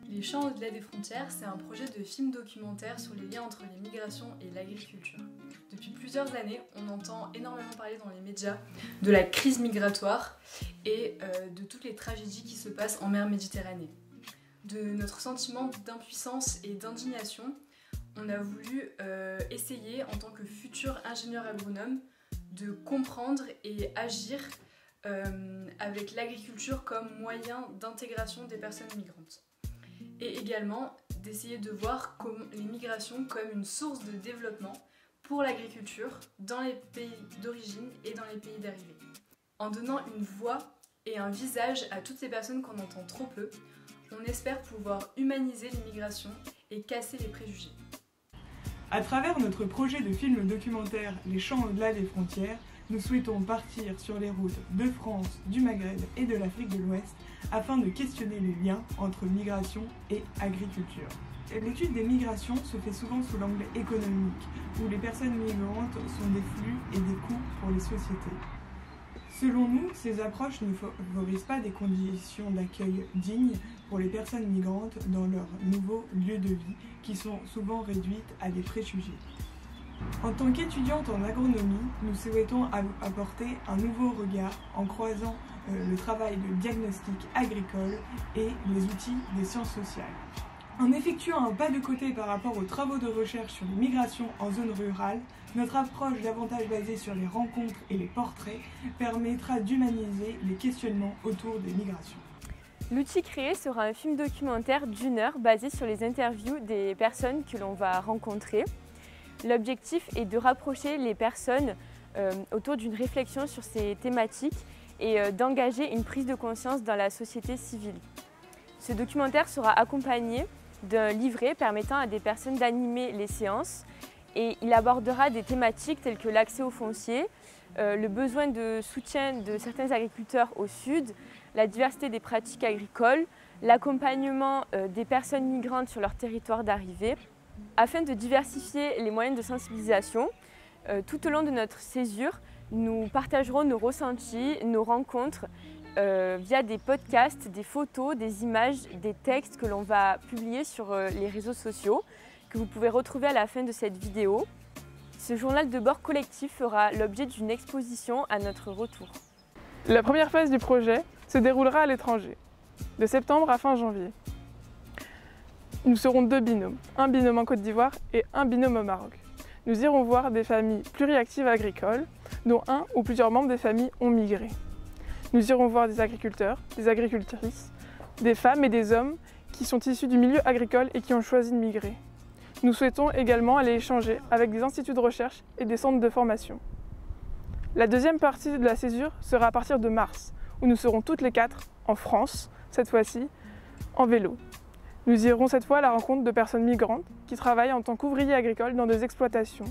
Les champs au-delà des frontières, c'est un projet de film documentaire sur les liens entre les migrations et l'agriculture. Depuis plusieurs années, on entend énormément parler dans les médias de la crise migratoire et de toutes les tragédies qui se passent en mer Méditerranée. De notre sentiment d'impuissance et d'indignation, on a voulu essayer, en tant que futur ingénieur agronome, de comprendre et agir avec l'agriculture comme moyen d'intégration des personnes migrantes. Et également d'essayer de voir les migrations comme une source de développement pour l'agriculture dans les pays d'origine et dans les pays d'arrivée. En donnant une voix et un visage à toutes ces personnes qu'on entend trop peu, on espère pouvoir humaniser l'immigration et casser les préjugés. À travers notre projet de film documentaire Les champs au-delà des frontières, nous souhaitons partir sur les routes de France, du Maghreb et de l'Afrique de l'Ouest afin de questionner les liens entre migration et agriculture. L'étude des migrations se fait souvent sous l'angle économique, où les personnes migrantes sont des flux et des coûts pour les sociétés. Selon nous, ces approches ne favorisent pas des conditions d'accueil dignes pour les personnes migrantes dans leur nouveau lieu de vie, qui sont souvent réduites à des préjugés. En tant qu'étudiante en agronomie, nous souhaitons apporter un nouveau regard en croisant le travail de diagnostic agricole et les outils des sciences sociales. En effectuant un pas de côté par rapport aux travaux de recherche sur les migrations en zone rurale, notre approche davantage basée sur les rencontres et les portraits permettra d'humaniser les questionnements autour des migrations. L'outil créé sera un film documentaire d'1 heure basé sur les interviews des personnes que l'on va rencontrer. L'objectif est de rapprocher les personnes autour d'une réflexion sur ces thématiques et d'engager une prise de conscience dans la société civile. Ce documentaire sera accompagné d'un livret permettant à des personnes d'animer les séances et il abordera des thématiques telles que l'accès au foncier, le besoin de soutien de certains agriculteurs au sud, la diversité des pratiques agricoles, l'accompagnement des personnes migrantes sur leur territoire d'arrivée. Afin de diversifier les moyens de sensibilisation, tout au long de notre césure, nous partagerons nos ressentis, nos rencontres via des podcasts, des photos, des images, des textes que l'on va publier sur les réseaux sociaux, que vous pouvez retrouver à la fin de cette vidéo. Ce journal de bord collectif fera l'objet d'une exposition à notre retour. La première phase du projet se déroulera à l'étranger, de septembre à fin janvier. Nous serons 2 binômes, un binôme en Côte d'Ivoire et un binôme au Maroc. Nous irons voir des familles pluriactives agricoles, dont un ou plusieurs membres des familles ont migré. Nous irons voir des agriculteurs, des agricultrices, des femmes et des hommes qui sont issus du milieu agricole et qui ont choisi de migrer. Nous souhaitons également aller échanger avec des instituts de recherche et des centres de formation. La deuxième partie de la césure sera à partir de mars, où nous serons toutes les 4 en France, cette fois-ci, en vélo. Nous irons cette fois à la rencontre de personnes migrantes qui travaillent en tant qu'ouvriers agricoles dans des exploitations.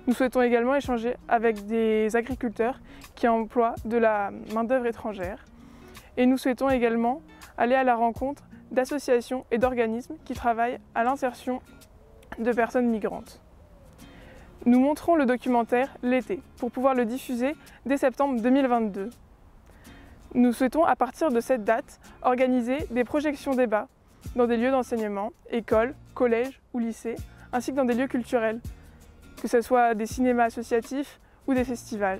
Nous souhaitons également échanger avec des agriculteurs qui emploient de la main-d'œuvre étrangère. Et nous souhaitons également aller à la rencontre d'associations et d'organismes qui travaillent à l'insertion de personnes migrantes. Nous monterons le documentaire l'été pour pouvoir le diffuser dès septembre 2022. Nous souhaitons à partir de cette date organiser des projections débats dans des lieux d'enseignement, écoles, collèges ou lycées, ainsi que dans des lieux culturels, que ce soit des cinémas associatifs ou des festivals.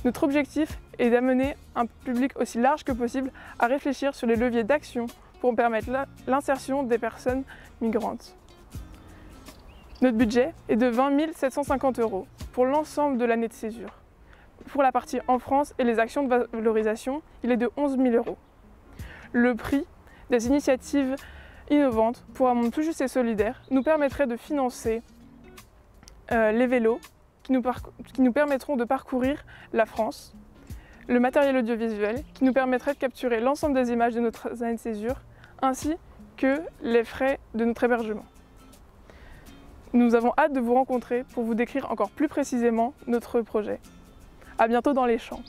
Notre objectif est d'amener un public aussi large que possible à réfléchir sur les leviers d'action pour permettre l'insertion des personnes migrantes. Notre budget est de 20 750 € pour l'ensemble de l'année de césure. Pour la partie en France et les actions de valorisation, il est de 11 000 €. Le prix des initiatives innovantes pour un monde plus juste et solidaire nous permettrait de financer les vélos qui nous permettront de parcourir la France, le matériel audiovisuel qui nous permettrait de capturer l'ensemble des images de notre année de césure, ainsi que les frais de notre hébergement. Nous avons hâte de vous rencontrer pour vous décrire encore plus précisément notre projet. À bientôt dans les champs.